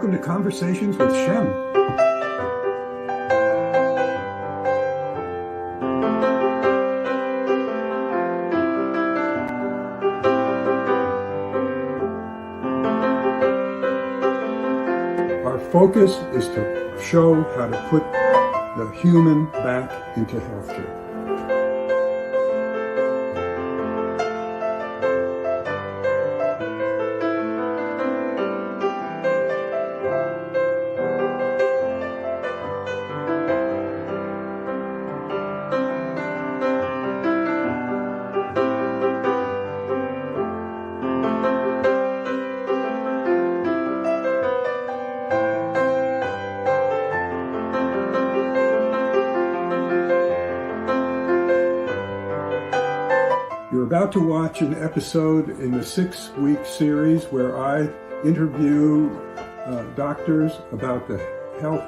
Welcome to Conversations with Shem. Our focus is to show how to put the human back into healthcare. You're about to watch an episode in the 6-week series where I interview doctors about the health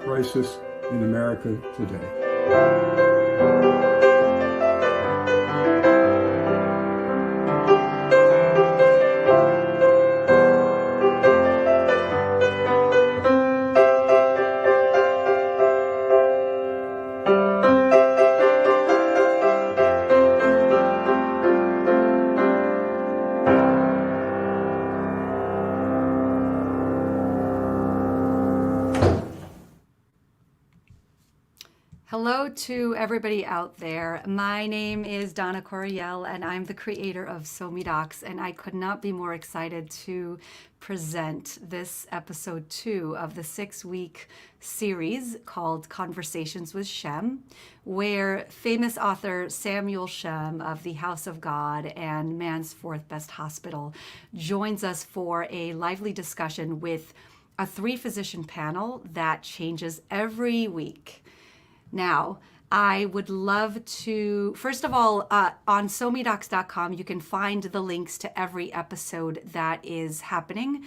crisis in America today. Hello to everybody out there. My name is Donna Coriel and I'm the creator of SoMeDocs, and I could not be more excited to present this episode 2 of the 6-week series called Conversations with Shem, where famous author Samuel Shem of the House of God and Man's Fourth Best Hospital joins us for a lively discussion with a 3-physician panel that changes every week. Now, I would love to, first of all, on SoMeDocs.com, you can find the links to every episode that is happening,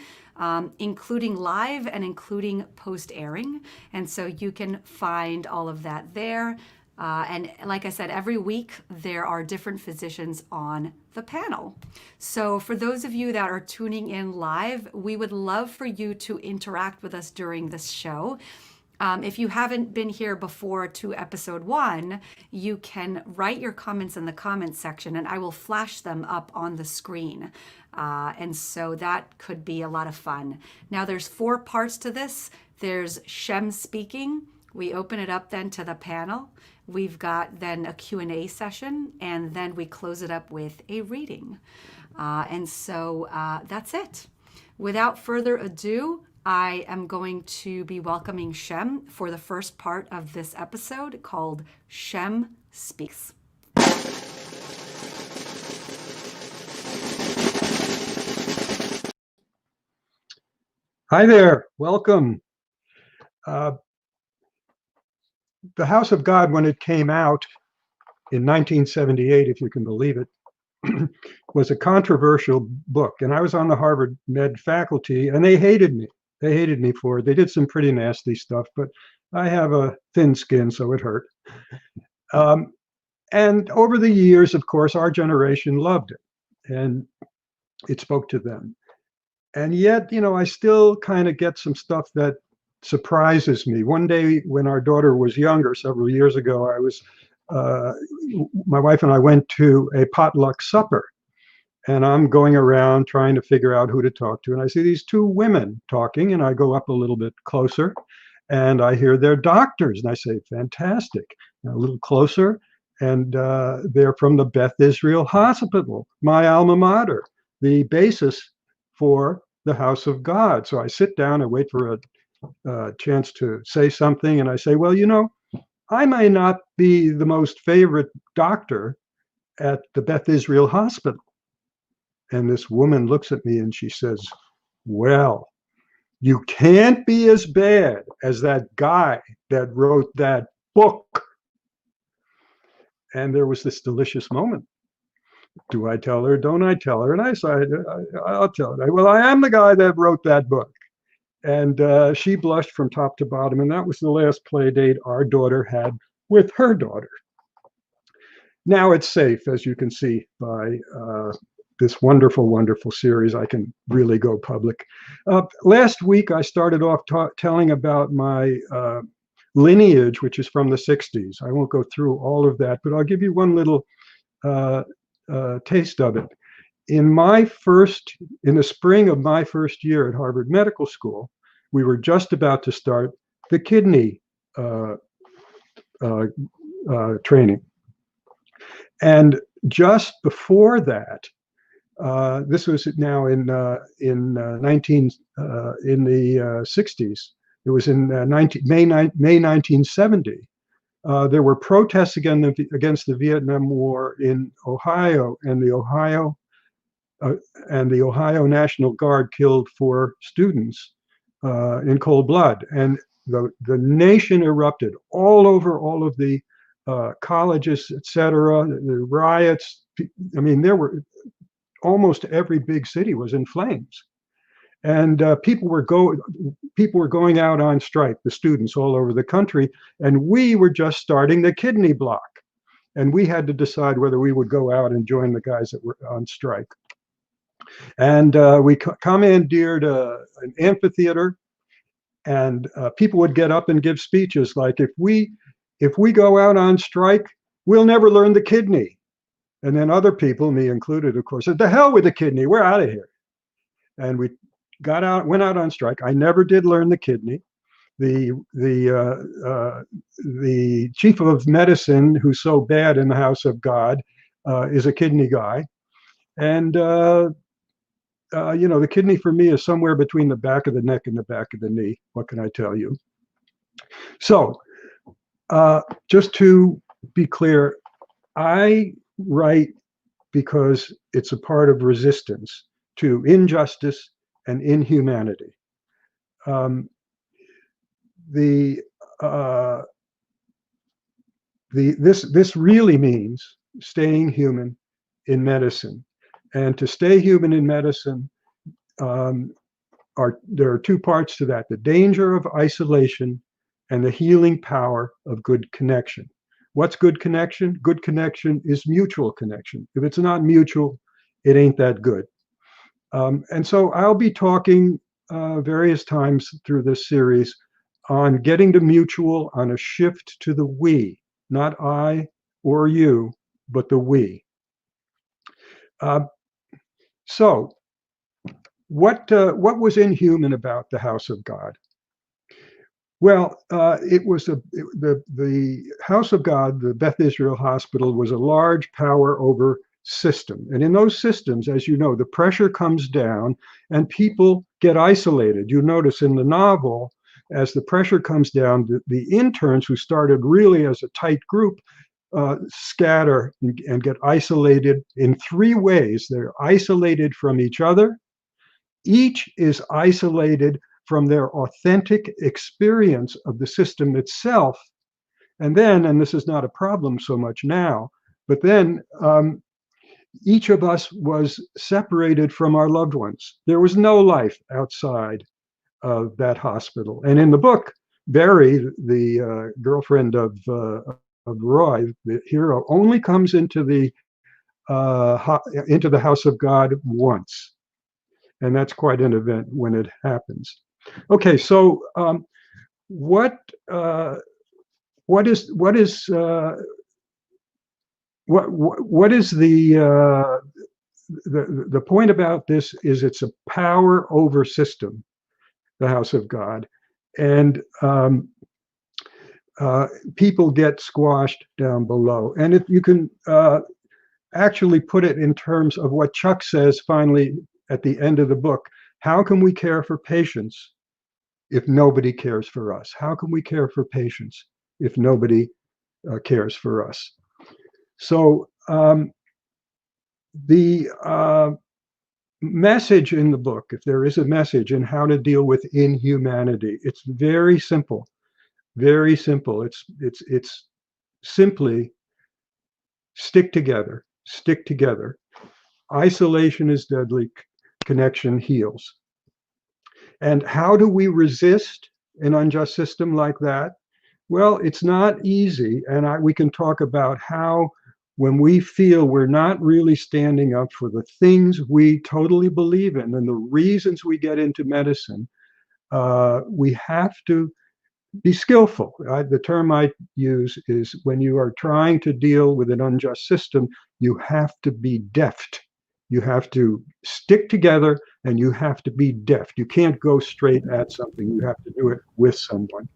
including live and including post-airing. And so you can find all of that there. And like I said, every week there are different physicians on the panel. So for those of you that are tuning in live, we would love for you to interact with us during this show. If you haven't been here before to episode 1, you can write your comments in the comments section and I will flash them up on the screen. And so that could be a lot of fun. Now there's 4 parts to this. There's Shem speaking. We open it up then to the panel. We've got then a Q&A session, and then we close it up with a reading. And so that's it. Without further ado, I am going to be welcoming Shem for the first part of this episode called Shem Speaks. Hi there, welcome. The House of God, when it came out in 1978, if you can believe it, was a controversial book. And I was on the Harvard Med faculty, and they hated me. They hated me for it. They did some pretty nasty stuff, but I have a thin skin, so it hurt. And over the years, of course, our generation loved it, and it spoke to them. And yet, you know, I still kind of get some stuff that surprises me. One day when our daughter was younger, several years ago, my wife and I went to a potluck supper. And I'm going around trying to figure out who to talk to. And I see these 2 women talking, and I go up a little bit closer, and I hear they're doctors. And I say, fantastic. And a little closer, and they're from the Beth Israel Hospital, my alma mater, the basis for the House of God. So I sit down and wait for a chance to say something. And I say, well, you know, I may not be the most favorite doctor at the Beth Israel Hospital. And this woman looks at me and she says, well, you can't be as bad as that guy that wrote that book. And there was this delicious moment. Do I tell her? Don't I tell her? And I decided, I'll tell her. Well, I am the guy that wrote that book. And she blushed from top to bottom. And that was the last play date our daughter had with her daughter. Now it's safe, as you can see by this wonderful, wonderful series. I can really go public. Last week, I started off telling about my lineage, which is from the 60s. I won't go through all of that, but I'll give you one little taste of it. In the spring of my first year at Harvard Medical School, we were just about to start the kidney training. And just before that, this was now in the 60s. It was in May 1970. There were protests against the Vietnam War in Ohio, and the Ohio National Guard killed 4 students in cold blood, and the nation erupted all over all of the colleges, etc. The riots. I mean, there were almost every big city was in flames, and people were going out on strike. The students all over the country, and we were just starting the kidney block, and we had to decide whether we would go out and join the guys that were on strike. And we commandeered an amphitheater, and people would get up and give speeches like, if we go out on strike, we'll never learn the kidney. And then other people, me included, of course, said, "The hell with the kidney, we're out of here." And we went out on strike. I never did learn the kidney. The chief of medicine, who's so bad in the house of God, is a kidney guy. And the kidney for me is somewhere between the back of the neck and the back of the knee. What can I tell you? So just to be clear, I write because it's a part of resistance to injustice and inhumanity. This really means staying human in medicine. And to stay human in medicine, there are 2 parts to that: the danger of isolation and the healing power of good connection. What's good connection? Good connection is mutual connection. If it's not mutual, it ain't that good. And so I'll be talking various times through this series on getting to mutual, on a shift to the we, not I or you, but the we. So what was inhuman about the house of God? Well, it was the house of God, the Beth Israel Hospital, was a large power over system. And in those systems, as you know, the pressure comes down and people get isolated. You notice in the novel, as the pressure comes down, the interns, who started really as a tight group, scatter and get isolated in 3 ways. They're isolated from each other. Each is isolated from their authentic experience of the system itself. And then, and this is not a problem so much now, but then each of us was separated from our loved ones. There was no life outside of that hospital. And in the book, Barry, the girlfriend of Roy, the hero, only comes into the house of God once. And that's quite an event when it happens. Okay, so what is the point about this is it's a power over system, the house of God, and people get squashed down below. And if you can actually put it in terms of what Chuck says finally at the end of the book: how can we care for patients if nobody cares for us? How can we care for patients if nobody cares for us? So the message in the book, if there is a message in how to deal with inhumanity, it's very simple, very simple. It's simply stick together, stick together. Isolation is deadly, connection heals. And how do we resist an unjust system like that? Well, it's not easy, and we can talk about how when we feel we're not really standing up for the things we totally believe in and the reasons we get into medicine, we have to be skillful. The term I use is when you are trying to deal with an unjust system, you have to be deft. You have to stick together and you have to be deft. You can't go straight at something. You have to do it with someone.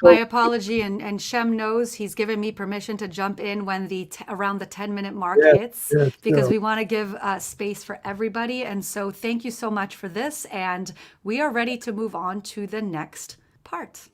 My So, apology, and Shem knows he's given me permission to jump in when around the 10-minute mark yes, hits, yes, because we want to give space for everybody. And so thank you so much for this, and we are ready to move on to the next part.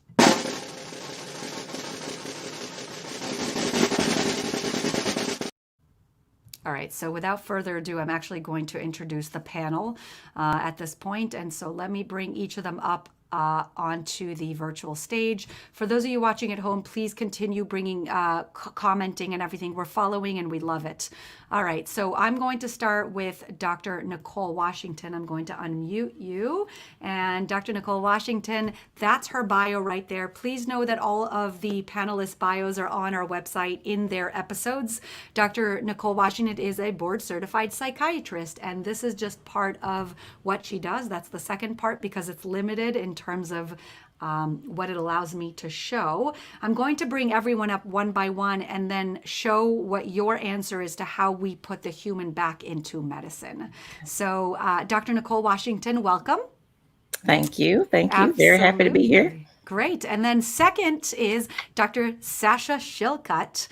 All right, so without further ado, I'm actually going to introduce the panel at this point. And so let me bring each of them up onto the virtual stage. For those of you watching at home, please continue bringing, commenting and everything. We're following and we love it. All right, so I'm going to start with Dr. Nicole Washington. I'm going to unmute you. And Dr. Nicole Washington, that's her bio right there. Please know that all of the panelists' bios are on our website in their episodes. Dr. Nicole Washington is a board-certified psychiatrist, and this is just part of what she does. That's the second part because it's limited in terms of what it allows me to show. I'm going to bring everyone up one by one and then show what your answer is to how we put the human back into medicine. So Dr. Nicole Washington, welcome. Thank you. Thank you. Very happy to be here. Absolutely. Great. And then second is Dr. Sasha Shillcutt.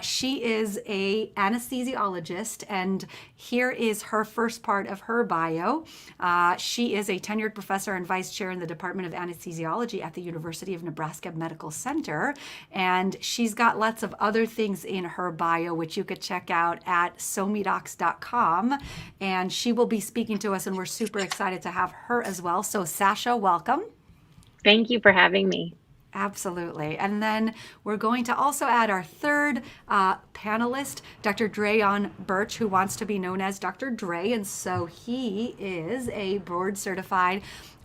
She is a anesthesiologist, and here is her first part of her bio. She is a tenured professor and vice chair in the Department of Anesthesiology at the University of Nebraska Medical Center. And she's got lots of other things in her bio, which you could check out at somidocs.com. And she will be speaking to us, and we're super excited to have her as well. So Sasha, welcome. Thank you for having me. Absolutely. And then we're going to also add our third panelist, Dr. Dreyon Burch, who wants to be known as Dr. Dre. And so he is a board-certified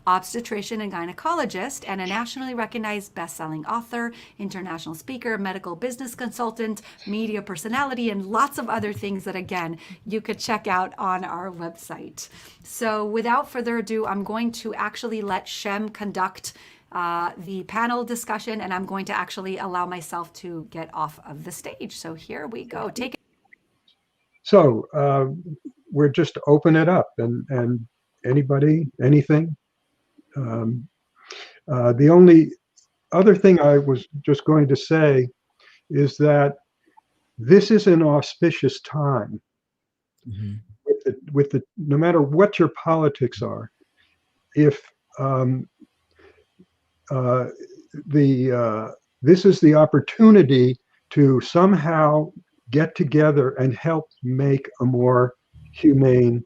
obstetrician and gynecologist and a nationally recognized best-selling author, international speaker, medical business consultant, media personality, and lots of other things that, again, you could check out on our website. So without further ado, I'm going to actually let Shem conduct the panel discussion, and I'm going to actually allow myself to get off of the stage. So here we go. Take it. So we're just open it up and anybody, anything. The only other thing I was just going to say is that this is an auspicious time. Mm-hmm. With the no matter what your politics are, if this is the opportunity to somehow get together and help make a more humane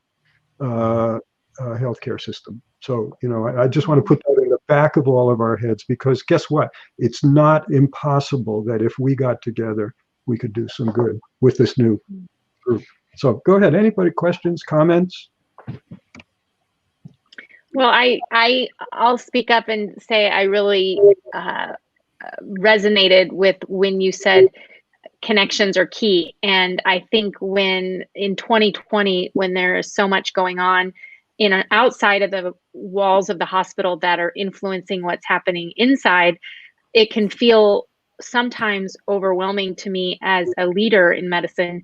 healthcare system. So, I just want to put that in the back of all of our heads, because guess what? It's not impossible that if we got together, we could do some good with this new group. So go ahead. Anybody, questions, comments? Well, I'll speak up and say I really resonated with when you said connections are key. And I think when in 2020, when there is so much going on outside of the walls of the hospital that are influencing what's happening inside, it can feel sometimes overwhelming to me as a leader in medicine.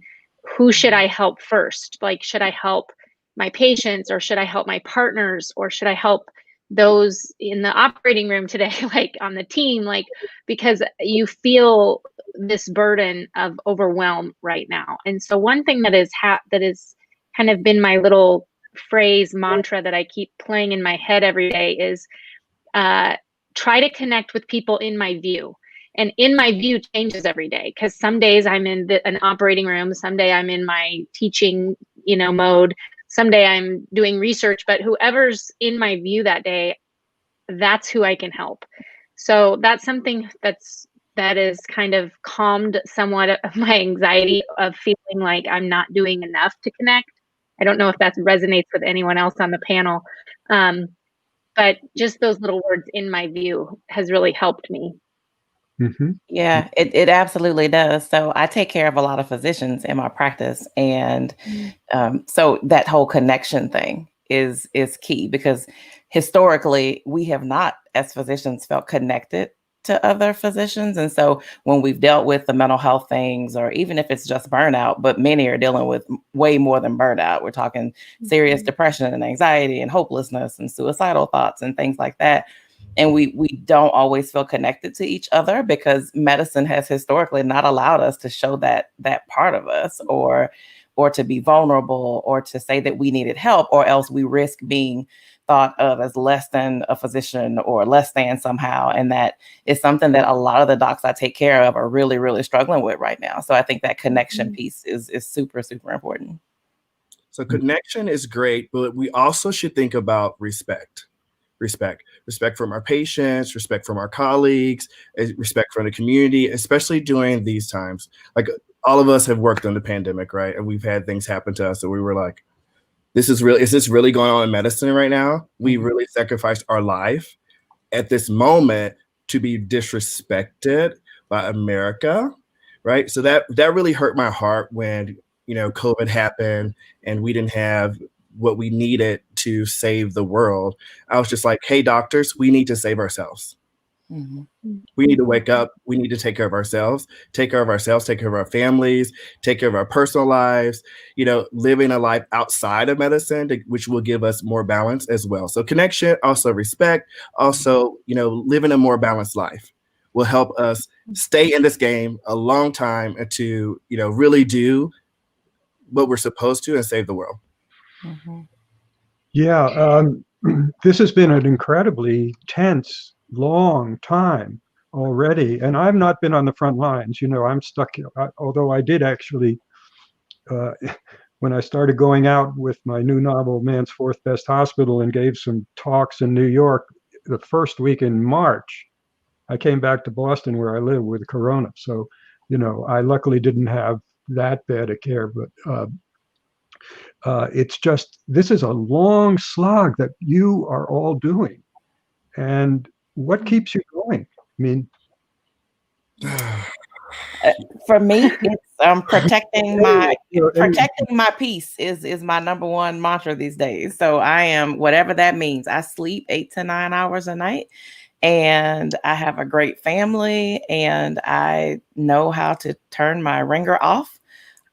Who should I help first? Like, should I help my patients, or should I help my partners, or should I help those in the operating room today, like on the team, like, because you feel this burden of overwhelm right now. And so one thing that is kind of been my little phrase mantra that I keep playing in my head every day is try to connect with people in my view. And in my view changes every day, because some days I'm in an operating room, someday I'm in my teaching, mode, someday I'm doing research, but whoever's in my view that day, that's who I can help. So that's something that is kind of calmed somewhat of my anxiety of feeling like I'm not doing enough to connect. I don't know if that resonates with anyone else on the panel, but just those little words, in my view, has really helped me. Mm-hmm. Yeah, it absolutely does. So I take care of a lot of physicians in my practice, and so that whole connection thing is key, because historically we have not, as physicians, felt connected to other physicians. And so when we've dealt with the mental health things, or even if it's just burnout, but many are dealing with way more than burnout. We're talking serious depression and anxiety and hopelessness and suicidal thoughts and things like that. And we don't always feel connected to each other because medicine has historically not allowed us to show that part of us, or to be vulnerable, or to say that we needed help, or else we risk being thought of as less than a physician or less than somehow. And that is something that a lot of the docs I take care of are really, really struggling with right now. So I think that connection piece is super, super important. So connection is great, but we also should think about respect from our patients, respect from our colleagues, respect from the community, especially during these times. Like, all of us have worked on the pandemic, right? And we've had things happen to us that we were like, is this really going on in medicine right now? We really sacrificed our life at this moment to be disrespected by America, right? So that really hurt my heart when, COVID happened and we didn't have what we needed to save the world. I was just like, hey, doctors, we need to save ourselves. Mm-hmm. We need to wake up. We need to take care of ourselves, take care of our families, take care of our personal lives, living a life outside of medicine, which will give us more balance as well. So connection, also respect, also, living a more balanced life will help us stay in this game a long time and to, really do what we're supposed to and save the world. Mm-hmm. Yeah, this has been an incredibly tense, long time already, and I've not been on the front lines. I'm stuck. Although I did actually, when I started going out with my new novel, Man's Fourth Best Hospital, and gave some talks in New York the first week in March, I came back to Boston where I live with Corona. So, I luckily didn't have that bad a care, but it's just, this is a long slog that you are all doing. And what keeps you going? I mean, for me, it's protecting my peace is my number one mantra these days. So I am, whatever that means. I sleep 8 to 9 hours a night, and I have a great family, and I know how to turn my ringer off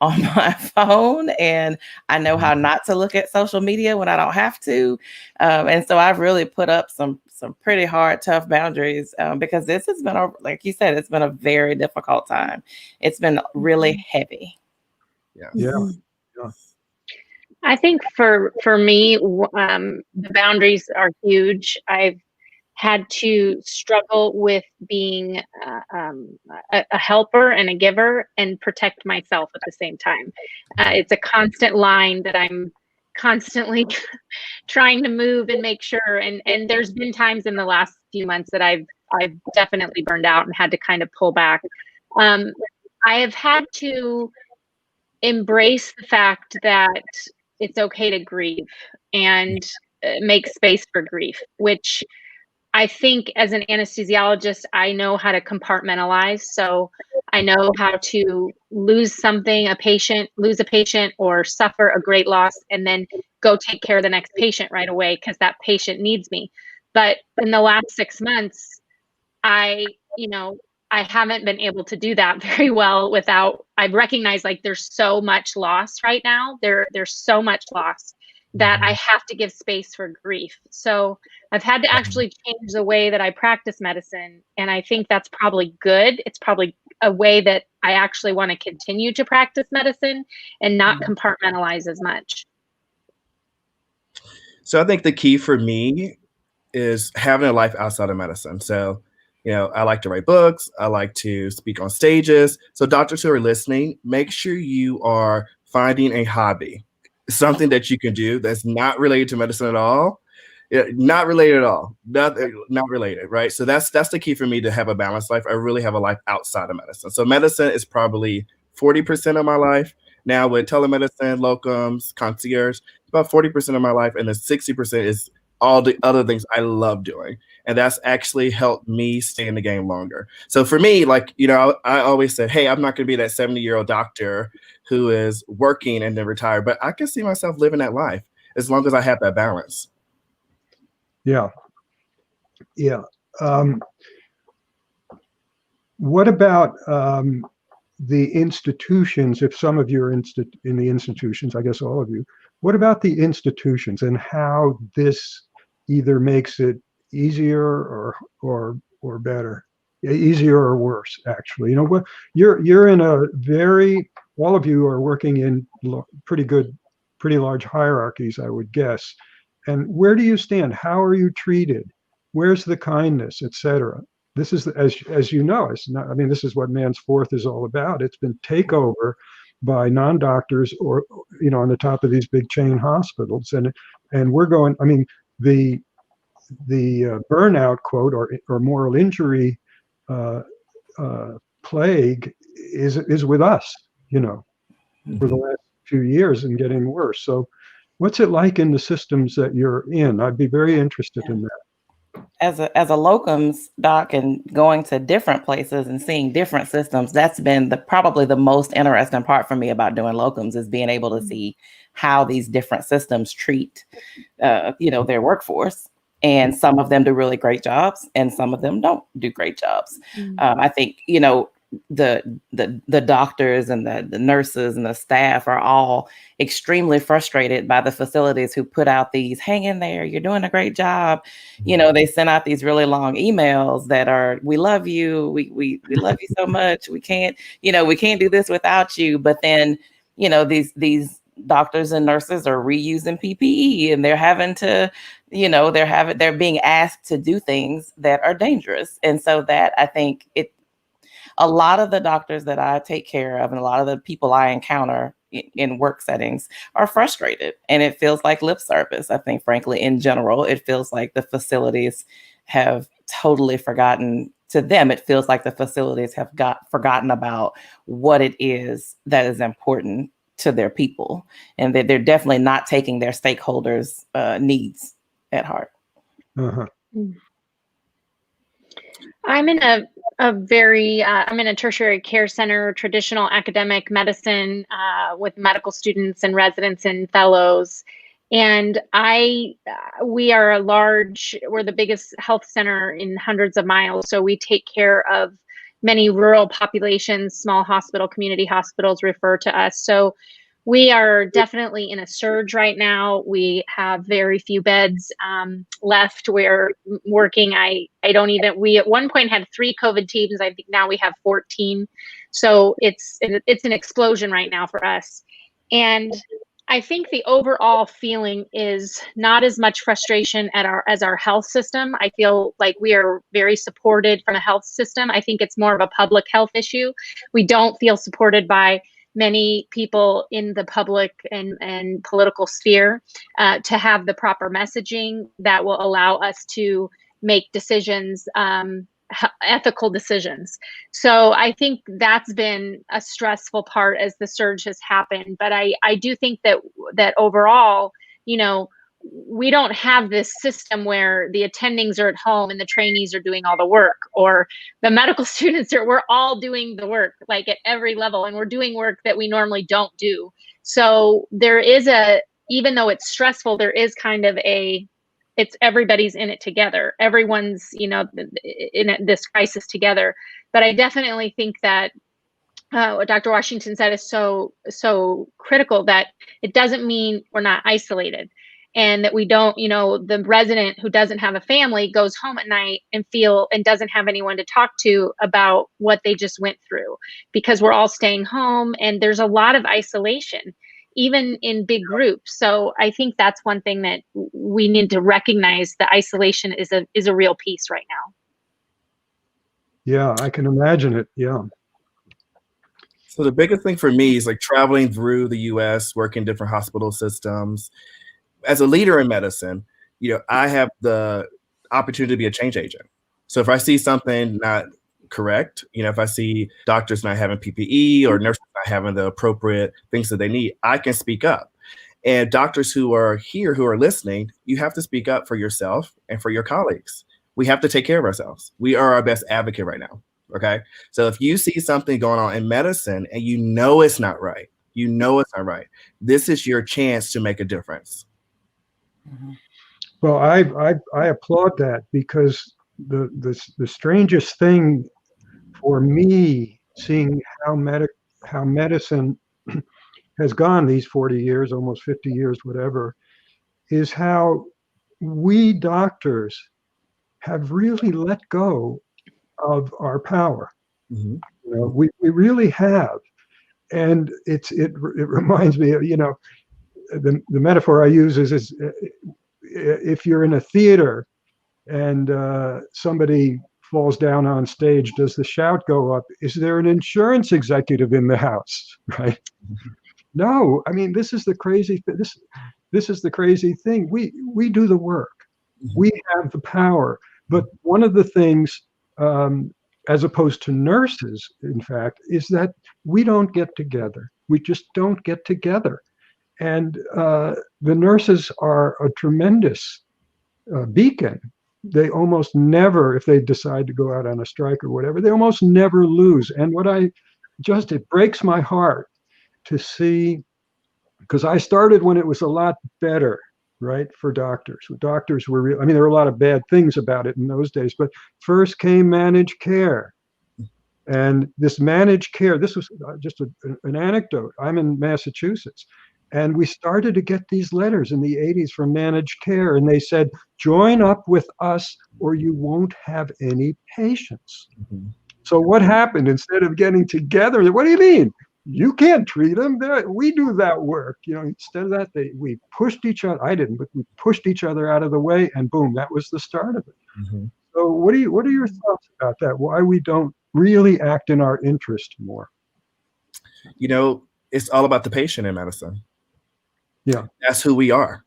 on my phone, and I know how not to look at social media when I don't have to. And so I've really put up some pretty hard, tough boundaries, because this has been, like you said, it's been a very difficult time. It's been really heavy. Yeah. I think for me, the boundaries are huge. I've had to struggle with being a helper and a giver and protect myself at the same time. It's a constant line that I'm constantly trying to move and make sure. And there's been times in the last few months that I've definitely burned out and had to kind of pull back. I have had to embrace the fact that it's okay to grieve and make space for grief, which I think as an anesthesiologist, I know how to compartmentalize. So I know how to lose a patient, or suffer a great loss, and then go take care of the next patient right away because that patient needs me. But in the last 6 months, I haven't been able to do that very well I've recognized like there's so much loss right now. There's so much loss that I have to give space for grief. So I've had to actually change the way that I practice medicine. And I think that's probably good. It's probably a way that I actually want to continue to practice medicine and not compartmentalize as much. So I think the key for me is having a life outside of medicine. So, I like to write books. I like to speak on stages. So doctors who are listening, make sure you are finding a hobby, something that you can do that's not related to medicine at all. Not related at all. Not related, right? So that's the key for me to have a balanced life. I really have a life outside of medicine. So medicine is probably 40% of my life. Now with telemedicine, locums, concierge, it's about 40% of my life, and then 60% is all the other things I love doing. And that's actually helped me stay in the game longer. So for me, like, I always said, hey, I'm not going to be that 70-year-old doctor who is working and then retire, but I can see myself living that life as long as I have that balance. Yeah. Yeah. What about the institutions? If some of you are in the institutions, I guess all of you, what about the institutions and how this either makes it easier or better, easier or worse, actually? What you're in a all of you are working in pretty large hierarchies, I would guess. And where do you stand? How are you treated? Where's the kindness, etc.? This is, as you know, it's not, I mean, this is what Man's Fourth is all about. It's been takeover by non-doctors or, on the top of these big chain hospitals. And we're going, I mean, the burnout quote or moral injury plague is with us, for the last few years and getting worse. So what's it like in the systems that you're in? I'd be very interested in that. As a locums doc and going to different places and seeing different systems, that's been probably the most interesting part for me about doing locums, is being able to see how these different systems treat, their workforce. And some of them do really great jobs, and some of them don't do great jobs. I think, the doctors and the nurses and the staff are all extremely frustrated by the facilities who put out these, hang in there, you're doing a great job. They send out these really long emails that are, we love you, we love you so much, we can't do this without you. But then, these doctors and nurses are reusing PPE, and they're having to, they're being asked to do things that are dangerous. And so that, I think, a lot of the doctors that I take care of and a lot of the people I encounter in work settings are frustrated, and it feels like lip service. I think, frankly, in general, it feels like the facilities have totally forgotten. To them, it feels like the facilities have forgotten about what it is that is important to their people, and that they're definitely not taking their stakeholders' needs at heart. Uh-huh. I'm in I'm in a tertiary care center, traditional academic medicine, with medical students and residents and fellows. And we're the biggest health center in hundreds of miles. So we take care of many rural populations. Small community hospitals refer to us. So we are definitely in a surge right now. We have very few beds left. We're working. We at one point had 3 COVID teams. I think now we have 14. So it's an explosion right now for us. And I think the overall feeling is not as much frustration as our health system. I feel like we are very supported from a health system. I think it's more of a public health issue. We don't feel supported by many people in the public and political sphere to have the proper messaging that will allow us to make decisions, ethical decisions. So I think that's been a stressful part as the surge has happened. But I do think that overall, we don't have this system where the attendings are at home and the trainees are doing all the work, or the medical students we're all doing the work, like at every level, and we're doing work that we normally don't do. So there is even though it's stressful, there is kind of it's everybody's in it together. Everyone's, in this crisis together. But I definitely think that what Dr. Washington said is so critical, that it doesn't mean we're not isolated. And that we don't, the resident who doesn't have a family goes home at night and doesn't have anyone to talk to about what they just went through, because we're all staying home and there's a lot of isolation, even in big groups. So I think that's one thing that we need to recognize. The isolation is a real piece right now. Yeah, I can imagine it. Yeah. So the biggest thing for me is like traveling through the US, working different hospital systems. As a leader in medicine, I have the opportunity to be a change agent. So if I see something not correct, if I see doctors not having PPE or nurses not having the appropriate things that they need, I can speak up. And doctors who are here, who are listening, you have to speak up for yourself and for your colleagues. We have to take care of ourselves. We are our best advocate right now. Okay. So if you see something going on in medicine and you know it's not right, this is your chance to make a difference. Well, I applaud that, because the strangest thing for me, seeing how medicine has gone these 40 years, almost 50 years, whatever, is how we doctors have really let go of our power. Mm-hmm. You know, we really have. And it reminds me of, the metaphor I use is if you're in a theater and somebody falls down on stage, does the shout go up? Is there an insurance executive in the house? Right? No. I mean, this is the crazy this is the crazy thing. We do the work. We have the power. But one of the things, as opposed to nurses, in fact, is that we don't get together. We just don't get together. And the nurses are a tremendous beacon. They almost never, if they decide to go out on a strike or whatever, they almost never lose. And it breaks my heart to see, because I started when it was a lot better, right, for doctors. Doctors were, there were a lot of bad things about it in those days, but first came managed care. And this managed care, this was just an anecdote. I'm in Massachusetts. And we started to get these letters in the 80s from managed care. And they said, join up with us or you won't have any patients. Mm-hmm. So what happened? Instead of getting together, what do you mean? You can't treat them. We do that work. Instead of that, we pushed each other. I didn't, but we pushed each other out of the way, and boom, that was the start of it. Mm-hmm. So what are your thoughts about that? Why we don't really act in our interest more? It's all about the patient in medicine. Yeah. That's who we are.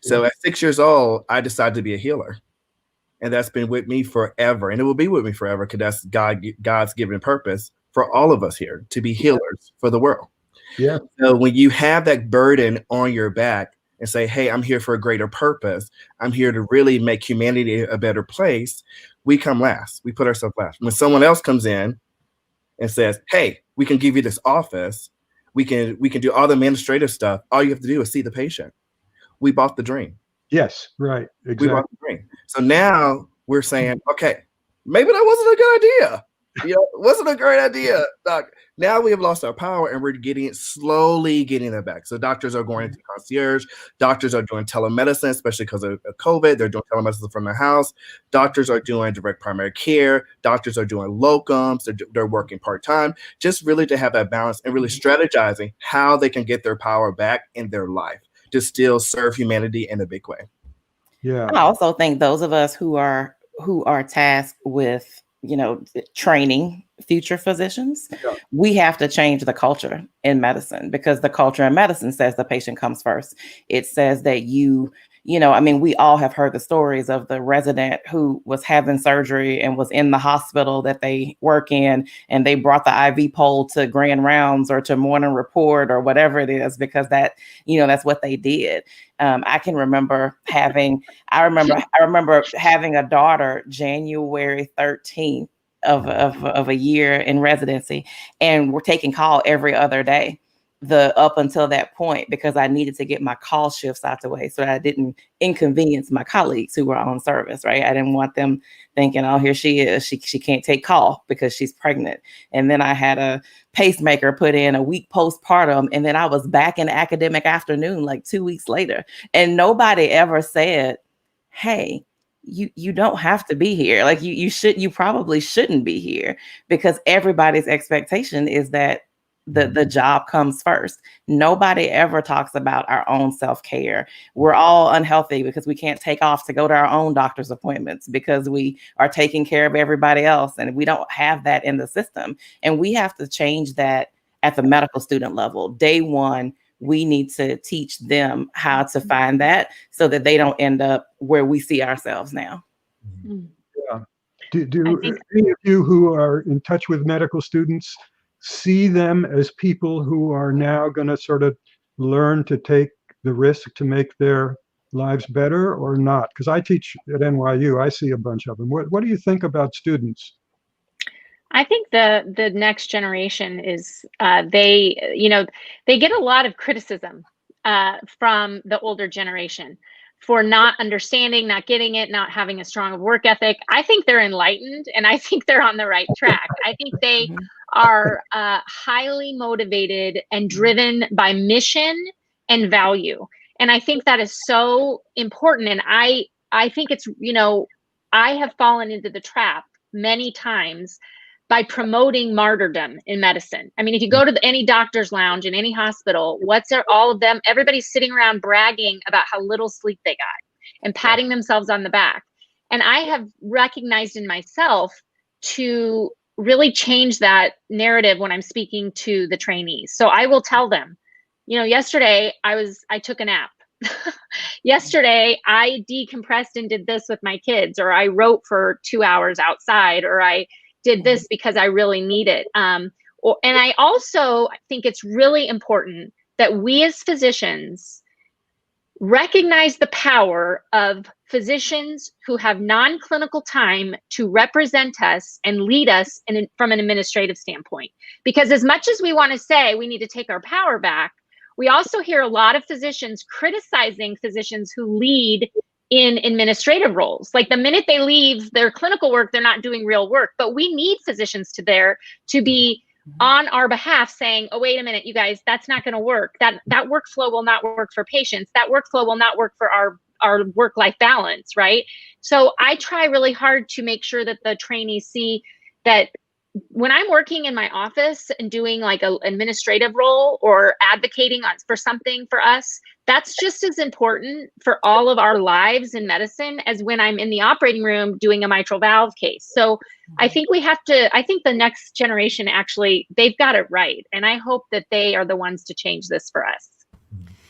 So at 6 years old, I decided to be a healer. And that's been with me forever. And it will be with me forever, because that's God's given purpose for all of us here, to be healers for the world. Yeah. So when you have that burden on your back and say, hey, I'm here for a greater purpose, I'm here to really make humanity a better place, we come last. We put ourselves last. When someone else comes in and says, hey, we can give you this office, we can do all the administrative stuff, all you have to do is see the patient. We bought the dream. Yes, right. Exactly. We bought the dream. So now we're saying, okay, maybe that wasn't a good idea. Wasn't a great idea, doc. Now we have lost our power, and we're slowly getting it back. So doctors are going into concierge. Doctors are doing telemedicine, especially because of COVID. They're doing telemedicine from their house. Doctors are doing direct primary care. Doctors are doing locums. They're working part-time, just really to have that balance and really strategizing how they can get their power back in their life to still serve humanity in a big way. Yeah. I also think those of us who are tasked with training future physicians, we have to change the culture in medicine, because the culture in medicine says the patient comes first. It says that we all have heard the stories of the resident who was having surgery and was in the hospital that they work in, and they brought the IV pole to grand rounds or to morning report or whatever it is, because that's what they did. I remember having a daughter January 13th of a year in residency, and we're taking call every other day up until that point, because I needed to get my call shifts out the way so that I didn't inconvenience my colleagues who were on service, right? I didn't want them thinking, oh, here she is, she can't take call because she's pregnant. And then I had a pacemaker put in a week postpartum, and then I was back in academic afternoon like 2 weeks later, and nobody ever said, hey, you don't have to be here. Like you probably shouldn't be here, because everybody's expectation is that the job comes first. Nobody ever talks about our own self-care. We're all unhealthy because we can't take off to go to our own doctor's appointments because we are taking care of everybody else, and we don't have that in the system. And we have to change that at the medical student level. Day one, we need to teach them how to find that so that they don't end up where we see ourselves now. Yeah. Do any of you who are in touch with medical students see them as people who are now going to sort of learn to take the risk to make their lives better or not? Because I teach at NYU, I see a bunch of them. What do you think about students? I think the next generation is they get a lot of criticism from the older generation for not understanding, not getting it, not having a strong work ethic. I think they're enlightened, and I think they're on the right track. I think they are highly motivated and driven by mission and value, and I think that is so important. And I think it's I have fallen into the trap many times by promoting martyrdom in medicine. I mean, if you go to any doctor's lounge in any hospital, all of them, everybody's sitting around bragging about how little sleep they got and patting themselves on the back. And I have recognized in myself to really change that narrative when I'm speaking to the trainees. So I will tell them, yesterday I took a nap. Yesterday I decompressed and did this with my kids, or I wrote for 2 hours outside, or I did this because I really need it. And I also think it's really important that we as physicians recognize the power of physicians who have non-clinical time to represent us and lead us from an administrative standpoint. Because as much as we want to say we need to take our power back, we also hear a lot of physicians criticizing physicians who lead in administrative roles. Like the minute they leave their clinical work, they're not doing real work. But we need physicians to be on our behalf saying, oh, wait a minute, you guys, that's not going to work. That workflow will not work for patients. That workflow will not work for our work-life balance, right? So I try really hard to make sure that the trainees see that when I'm working in my office and doing like an administrative role or advocating for something for us, that's just as important for all of our lives in medicine as when I'm in the operating room doing a mitral valve case. So I think I think the next generation, actually, they've got it right. And I hope that they are the ones to change this for us.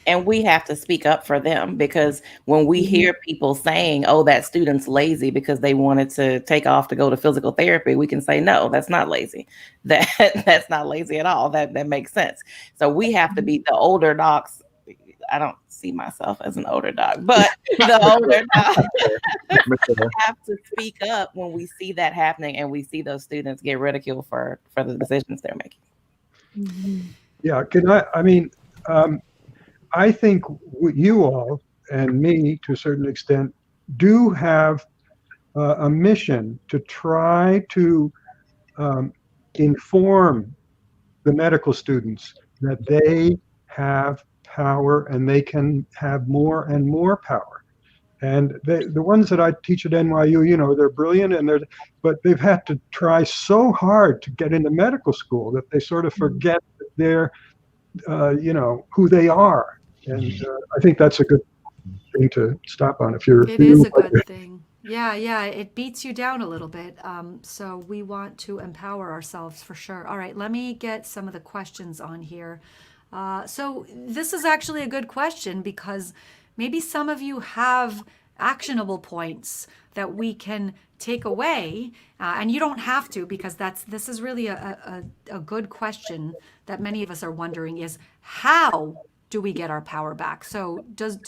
And we have to speak up for them, because when we hear people saying, oh, that student's lazy because they wanted to take off to go to physical therapy, we can say, no, that's not lazy. That's not lazy at all. That makes sense. So we have to be the older docs. I don't see myself as an older doc, but the older docs have to speak up when we see that happening and we see those students get ridiculed for the decisions they're making. Yeah, I think you all and me, to a certain extent, do have a mission to try to inform the medical students that they have power and they can have more and more power. And the ones that I teach at NYU, they're brilliant, but they've had to try so hard to get into medical school that they sort of forget that they're, who they are. And I think that's a good thing to stop on. It is a good thing. Yeah, it beats you down a little bit. So we want to empower ourselves for sure. All right, let me get some of the questions on here. So this is actually a good question, because maybe some of you have actionable points that we can take away, and you don't have to, because this is really a good question that many of us are wondering is, how do we get our power back? So does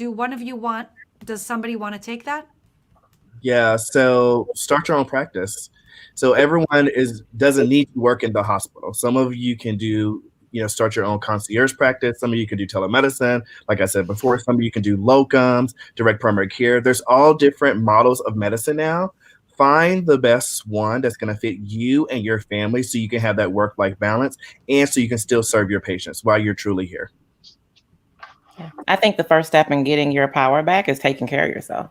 somebody want to take that? Yeah, so start your own practice. So everyone doesn't need to work in the hospital. Some of you can do, start your own concierge practice. Some of you can do telemedicine. Like I said before, some of you can do locums, direct primary care. There's all different models of medicine now. Find the best one that's going to fit you and your family so you can have that work-life balance, and so you can still serve your patients while you're truly here. Yeah. I think the first step in getting your power back is taking care of yourself,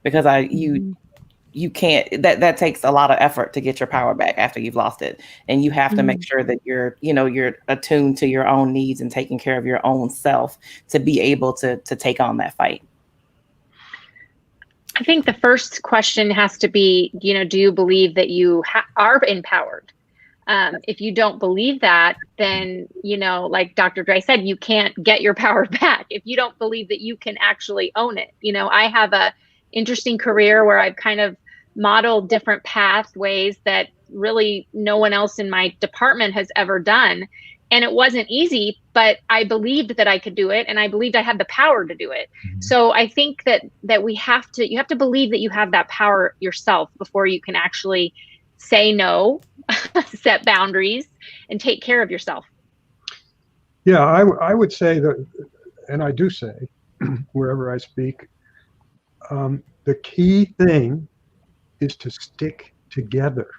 because you can't, that takes a lot of effort to get your power back after you've lost it. And you have to make sure that you're attuned to your own needs and taking care of your own self to be able to take on that fight. I think the first question has to be, do you believe that you are empowered? If you don't believe that, then, like Dr. Dre said, you can't get your power back if you don't believe that you can actually own it. I have a interesting career where I've kind of modeled different pathways that really no one else in my department has ever done. And it wasn't easy, but I believed that I could do it, and I believed I had the power to do it. So I think that you have to believe that you have that power yourself before you can actually say no, set boundaries, and take care of yourself. Yeah, I would say that, and I do say wherever I speak, the key thing is to stick together,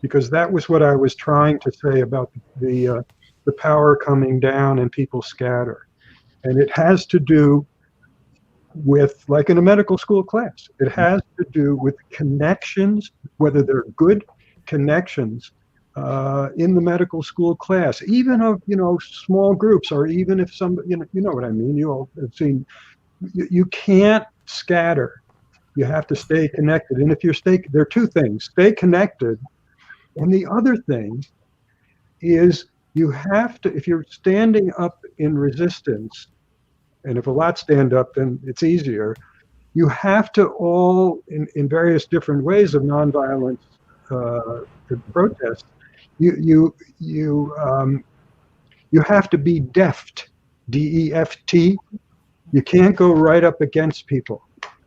because that was what I was trying to say about the power coming down and people scatter. And it has to do with, like in a medical school class, it has to do with connections, whether they're good connections in the medical school class, even of, small groups, or even if some, you know what I mean, you all have seen, you can't scatter. You have to stay connected. And if there are two things: stay connected, and the other thing is you have to, if you're standing up in resistance, and if a lot stand up, then it's easier. You have to all, in various different ways of nonviolent protest, you have to be deft, D-E-F-T. You can't go right up against people,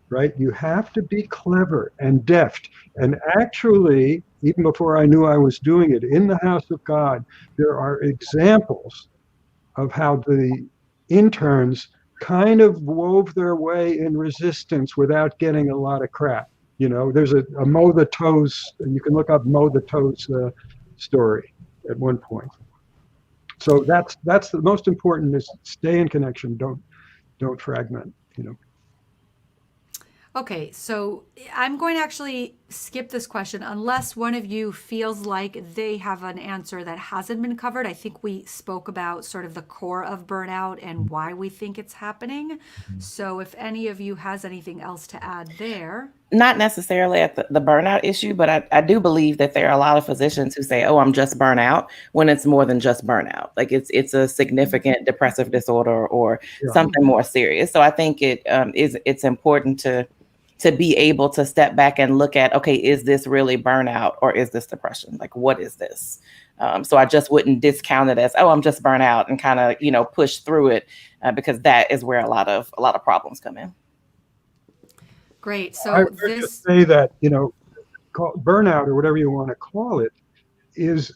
right? You have to be clever and deft. And actually, even before I knew I was doing it, in the house of God, there are examples of how the interns kind of wove their way in resistance without getting a lot of crap. There's a Mow the Toes, and you can look up Mow the Toes story at one point. So that's the most important, is stay in connection, don't fragment, Okay, so I'm going to actually skip this question unless one of you feels like they have an answer that hasn't been covered. I think we spoke about sort of the core of burnout and why we think it's happening. So if any of you has anything else to add there. Not necessarily at the burnout issue, but I do believe that there are a lot of physicians who say, oh, I'm just burnout, when it's more than just burnout. Like it's a significant depressive disorder or something more serious. So I think it's important to be able to step back and look at, okay, is this really burnout or is this depression? Like, what is this? So I just wouldn't discount it as, oh, I'm just burnout, and kind of, push through it, because that is where a lot of problems come in. Great. So I would just say that, burnout, or whatever you want to call it, is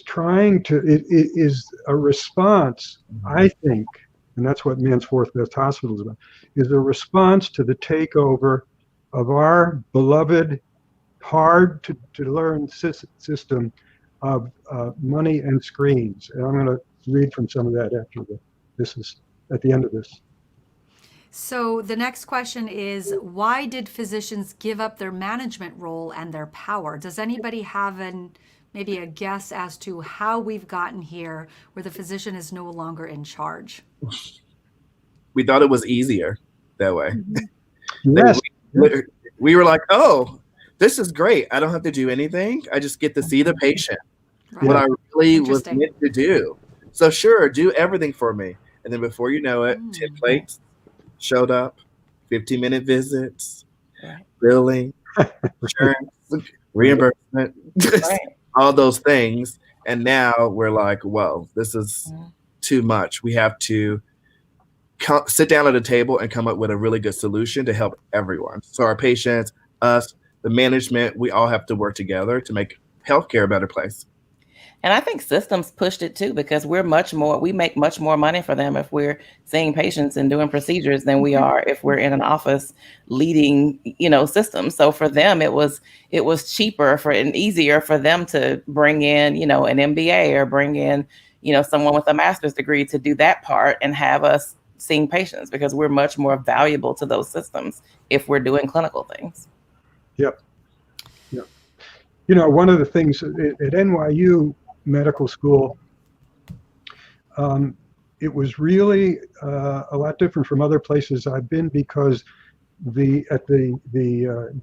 trying to, it is a response, I think, and that's what Man's Fourth Best Hospital is about, is a response to the takeover of our beloved, hard to learn system of money and screens. And I'm going to read from some of that at the end of this. So the next question is, why did physicians give up their management role and their power? Does anybody have maybe a guess as to how we've gotten here where the physician is no longer in charge? We thought it was easier that way. Yes. We were like, oh, this is great. I don't have to do anything. I just get to see the patient, what I really was meant to do. So sure, do everything for me. And then before you know it, 10 plates showed up, 15-minute visits, billing, insurance, reimbursement, all those things. And now we're like, whoa, this is too much. We have to sit down at a table and come up with a really good solution to help everyone. So our patients, us, the management, we all have to work together to make healthcare a better place. And I think systems pushed it too, because we make much more money for them if we're seeing patients and doing procedures than we are if we're in an office leading, systems. So for them, it was cheaper and easier for them to bring in, an MBA or bring in, someone with a master's degree to do that part and have us seeing patients, because we're much more valuable to those systems if we're doing clinical things. Yep. One of the things at NYU Medical School, it was really a lot different from other places I've been, because the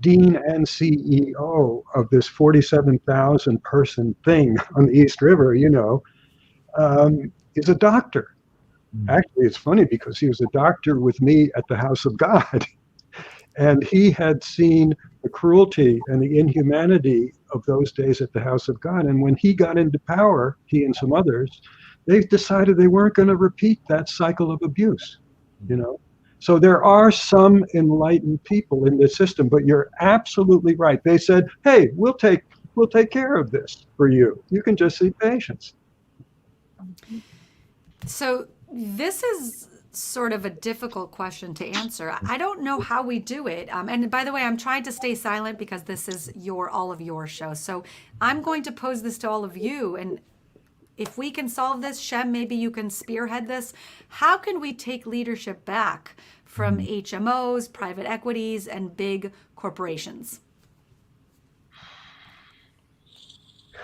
dean and CEO of this 47,000 person thing on the East River, is a doctor. Actually, it's funny because he was a doctor with me at the House of God. And he had seen the cruelty and the inhumanity of those days at the house of God. And when he got into power, he and some others, they decided they weren't going to repeat that cycle of abuse, you know. So there are some enlightened people in this system, but you're absolutely right. They said, hey, we'll take care of this for you. You can just see patients. So this is sort of a difficult question to answer. I don't know how we do it. And by the way, I'm trying to stay silent because this is all of your show. So I'm going to pose this to all of you. And if we can solve this, Shem, maybe you can spearhead this. How can we take leadership back from HMOs, private equities, and big corporations?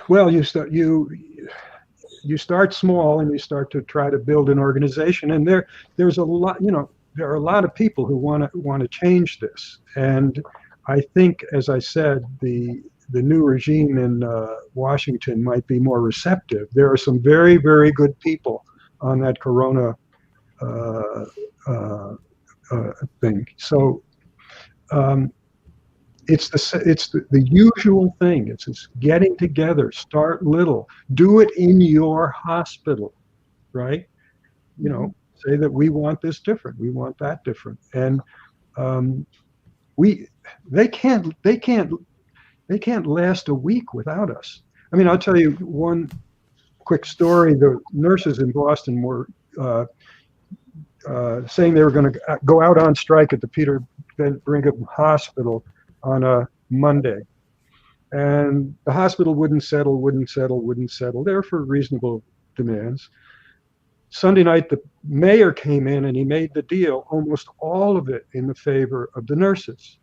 Well, you start small and you start to try to build an organization, and there's a lot, you know, there are a lot of people who want to change this. And I think, as I said, the new regime in Washington might be more receptive. There are some very, very good people on that Corona thing. So it's the usual thing. It's this getting together, start little, do it in your hospital, right? You know, say that we want this different, we want that different, and they can't last a week without us. I mean, I'll tell you one quick story. The nurses in Boston were saying they were going to go out on strike at the Peter Brigham Hospital on a Monday. And the hospital wouldn't settle. There for reasonable demands. Sunday night, the mayor came in and he made the deal, almost all of it in the favor of the nurses.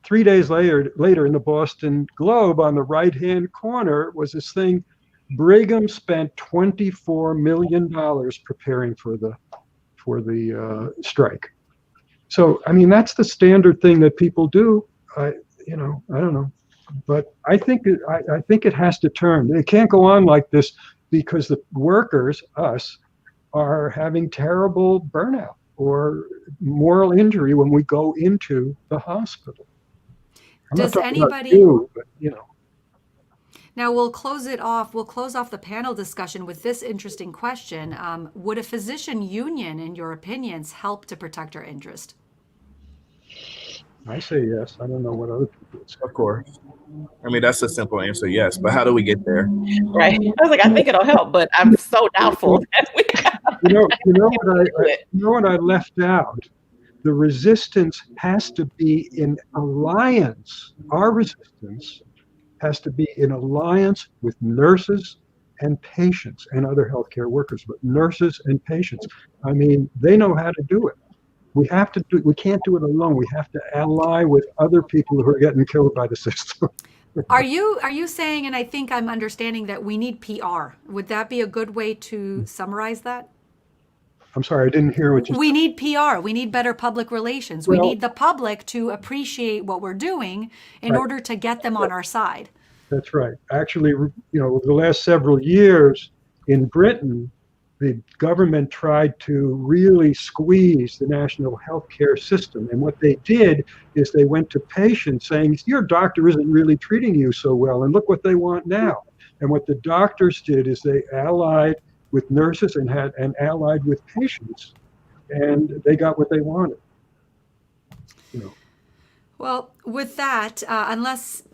3 days later in the Boston Globe, on the right-hand corner, was this thing. Brigham spent $24 million preparing for the strike. So, I mean, that's the standard thing that people do. I don't know, but I think it has to turn. It can't go on like this because the workers, us, are having terrible burnout or moral injury when we go into the hospital. Does anybody? You, but, you know. Now we'll close it off. We'll close off the panel discussion with this interesting question. Would a physician union, in your opinions, help to protect our interest? I say yes. I don't know what other people would say. Of course. I mean, that's a simple answer, yes. But how do we get there? Right. I was like, I think it'll help, but I'm so doubtful that we You know what I left out? The resistance has to be in alliance. Our resistance has to be in alliance with nurses and patients and other healthcare workers, but nurses and patients. I mean, they know how to do it. We can't do it alone. We have to ally with other people who are getting killed by the system. Are you saying, and I think I'm understanding, that we need PR? Would that be a good way to summarize that? I'm sorry, I didn't hear what you said. We need PR. We need better public relations. We need the public to appreciate what we're doing in order to get them on our side. That's right. Actually, you know, the last several years in Britain, the government tried to really squeeze the national healthcare system. And what they did is they went to patients saying, your doctor isn't really treating you so well, and look what they want now. And what the doctors did is they allied with nurses and allied with patients, and they got what they wanted. You know. Well, with that,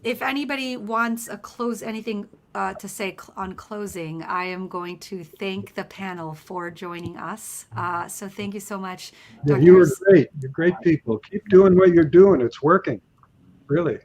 if anybody wants anything to say on closing, I am going to thank the panel for joining us. So thank you so much. Yeah, you were great. You're great people. Keep doing what you're doing. It's working, really.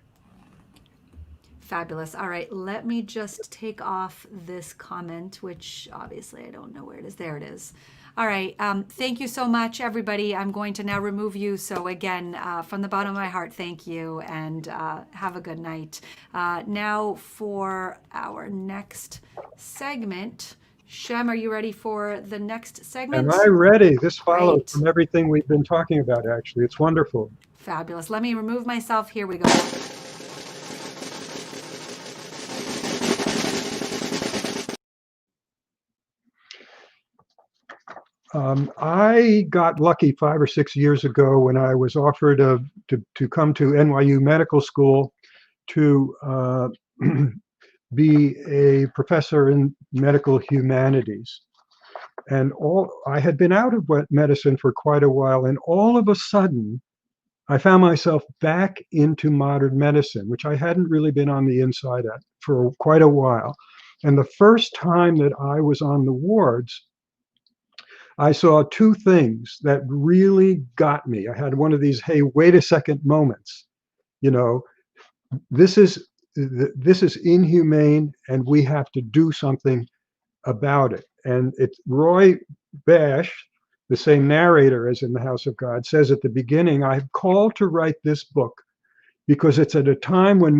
Fabulous. All right, let me just take off this comment, which obviously I don't know where it is. There it is. All right. Thank you so much, everybody. I'm going to now remove you. So again, from the bottom of my heart, thank you, and have a good night. Now for our next segment. Shem, are you ready for the next segment? Am I ready? This follows from everything we've been talking about, actually. It's wonderful. Fabulous. Let me remove myself. Here we go. I got lucky 5 or 6 years ago when I was offered to come to NYU Medical School to be a professor in medical humanities. And I had been out of medicine for quite a while, and all of a sudden, I found myself back into modern medicine, which I hadn't really been on the inside at for quite a while. And the first time that I was on the wards, I saw two things that really got me. I had one of these, hey, wait a second moments. You know, this is inhumane, and we have to do something about it. And it's Roy Bash, the same narrator as in The House of God, says at the beginning, I've called to write this book because it's at a time when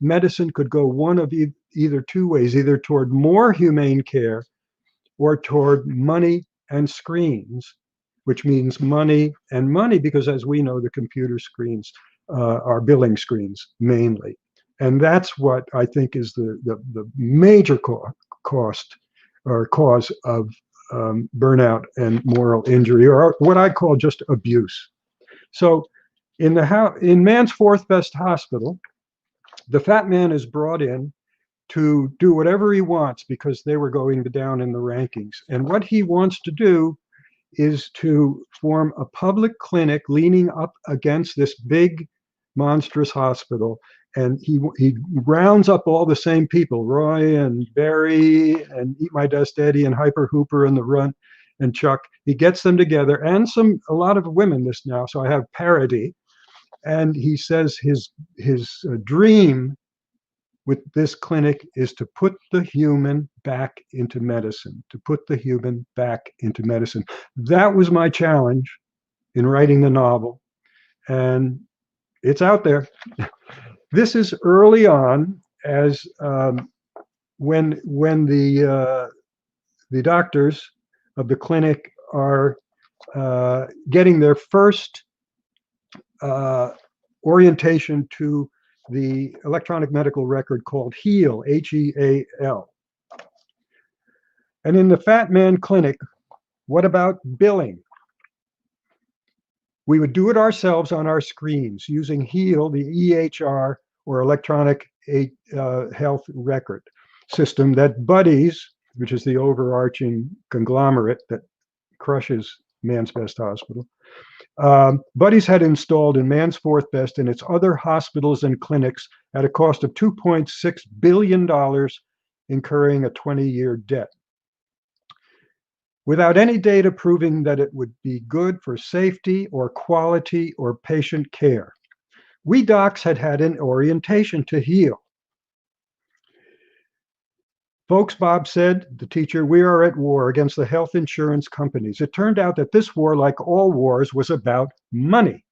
medicine could go one of either two ways, either toward more humane care or toward money and screens, which means money and money, because as we know, the computer screens are billing screens mainly. And that's what I think is the major cost or cause of burnout and moral injury, or what I call just abuse. So in man's fourth best hospital, the fat man is brought in to do whatever he wants because they were going down in the rankings. And what he wants to do is to form a public clinic leaning up against this big, monstrous hospital. And he rounds up all the same people, Roy and Barry and Eat My Dust Eddie and Hyper Hooper and the Runt and Chuck. He gets them together, and a lot of women this now, so I have parody. And he says his dream with this clinic is to put the human back into medicine, to put the human back into medicine. That was my challenge in writing the novel, and it's out there. This is early on, as when the doctors of the clinic are getting their first orientation to the electronic medical record called HEAL, HEAL. And in the Fat Man Clinic, what about billing? We would do it ourselves on our screens using HEAL, the EHR, or electronic health record system that Buddies, which is the overarching conglomerate that crushes Man's Best Hospital, Buddies had installed in Man's Fourth Best and its other hospitals and clinics at a cost of $2.6 billion, incurring a 20-year debt, without any data proving that it would be good for safety or quality or patient care. We docs had an orientation to HEAL. Folks, Bob said, the teacher, we are at war against the health insurance companies. It turned out that this war, like all wars, was about money.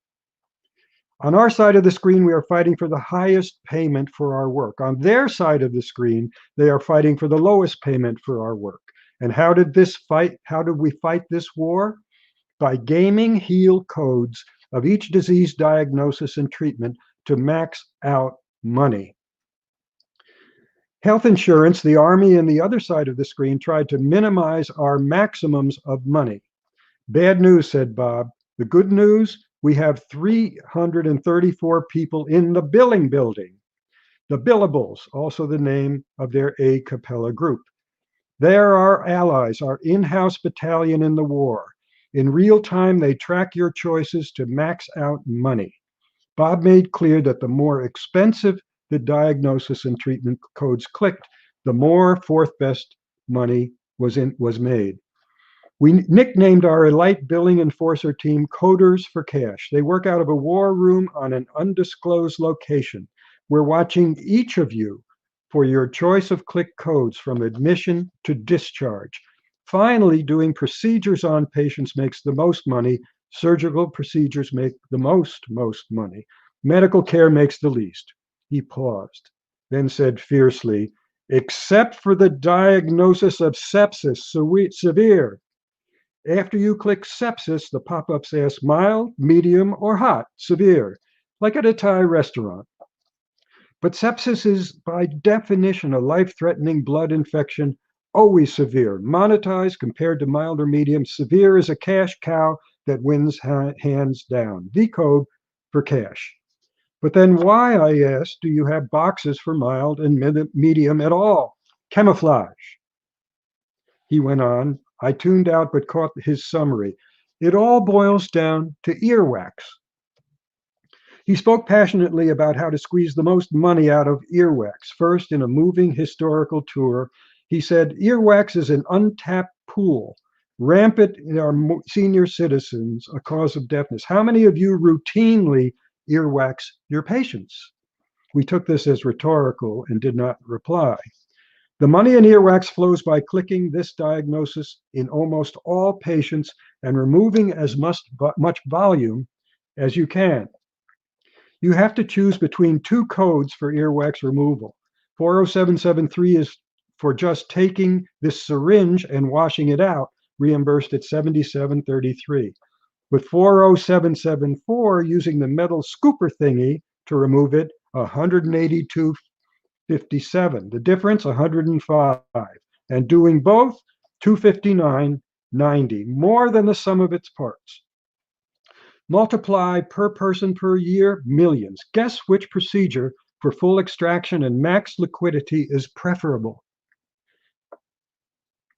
On our side of the screen, we are fighting for the highest payment for our work. On their side of the screen, they are fighting for the lowest payment for our work. And how did we fight this war? By gaming HEAL codes of each disease diagnosis and treatment to max out money. Health insurance, the Army, and the other side of the screen tried to minimize our maximums of money. Bad news, said Bob. The good news, we have 334 people in the billing building. The Billables, also the name of their a cappella group. They're our allies, our in-house battalion in the war. In real time, they track your choices to max out money. Bob made clear that the more expensive the diagnosis and treatment codes clicked, the more fourth best money was made. We nicknamed our elite billing enforcer team Coders for Cash. They work out of a war room on an undisclosed location. We're watching each of you for your choice of click codes from admission to discharge. Finally, doing procedures on patients makes the most money. Surgical procedures make the most money. Medical care makes the least. He paused, then said fiercely, except for the diagnosis of sepsis, severe. After you click sepsis, the pop-ups ask mild, medium, or hot, severe, like at a Thai restaurant. But sepsis is by definition a life-threatening blood infection always severe. Monetized compared to mild or medium. Severe is a cash cow that wins hands down. The code for cash. But then why, I asked, do you have boxes for mild and medium at all? Camouflage. He went on. I tuned out but caught his summary. It all boils down to earwax. He spoke passionately about how to squeeze the most money out of earwax. First, in a moving historical tour, he said, earwax is an untapped pool, rampant in our senior citizens, a cause of deafness. How many of you routinely earwax your patients? We took this as rhetorical and did not reply. The money in earwax flows by clicking this diagnosis in almost all patients and removing as much volume as you can. You have to choose between two codes for earwax removal. 40773 is for just taking this syringe and washing it out, reimbursed at $77.33. With 40774, using the metal scooper thingy to remove it, $182.57. The difference, $105. And doing both, $259.90, more than the sum of its parts. Multiply per person per year, millions. Guess which procedure for full extraction and max liquidity is preferable?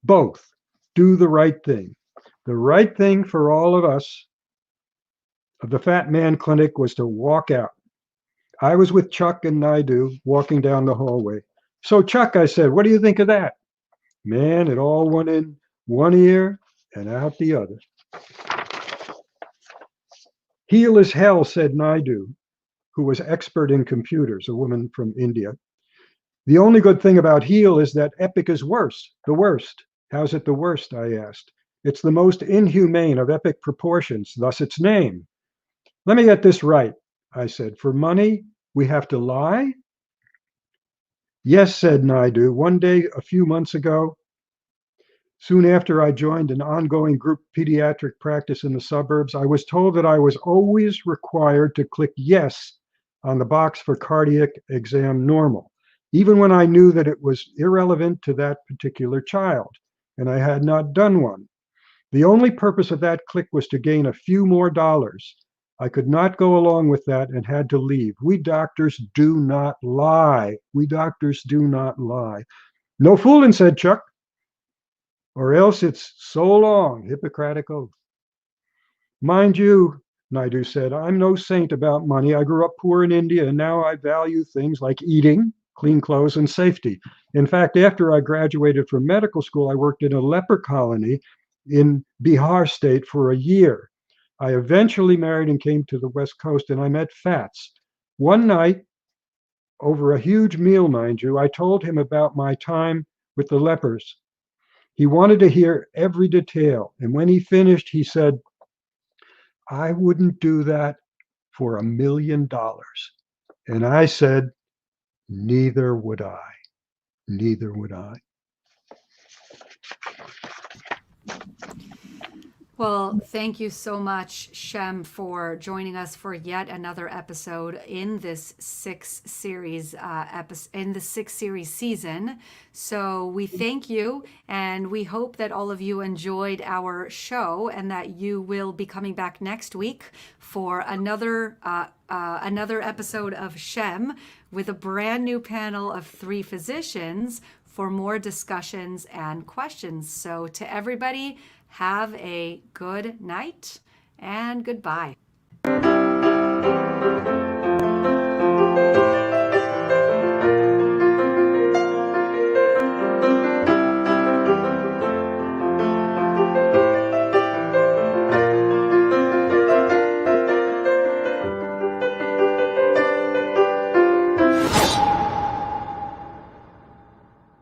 Both. Do the right thing. The right thing for all of us of the Fat Man Clinic was to walk out. I was with Chuck and Naidu walking down the hallway. So Chuck, I said, what do you think of that? Man, it all went in one ear and out the other. Heal as hell, said Naidu, who was expert in computers, a woman from India. The only good thing about Heal is that Epic is worse, the worst. How's it the worst, I asked. It's the most inhumane of epic proportions, thus its name. Let me get this right, I said. For money, we have to lie? Yes, said Naidu. One day, a few months ago, soon after I joined an ongoing group pediatric practice in the suburbs, I was told that I was always required to click yes on the box for cardiac exam normal, even when I knew that it was irrelevant to that particular child, and I had not done one. The only purpose of that click was to gain a few more dollars. I could not go along with that and had to leave. We doctors do not lie. We doctors do not lie. No fooling, said Chuck, or else it's so long, Hippocratic oath. Mind you, Naidu said, I'm no saint about money. I grew up poor in India, and now I value things like eating, clean clothes, and safety. In fact, after I graduated from medical school, I worked in a leper colony in Bihar state for a year. I eventually married and came to the West Coast, and I met Fats. One night, over a huge meal, mind you, I told him about my time with the lepers. He wanted to hear every detail, and when he finished, he said, I wouldn't do that for $1 million. And I said, neither would I. Neither would I. Well, thank you so much, Shem, for joining us for yet another episode in this six series season. So we thank you, and we hope that all of you enjoyed our show, and that you will be coming back next week for another episode of Shem with a brand new panel of 3 physicians for more discussions and questions. So to everybody, have a good night and goodbye.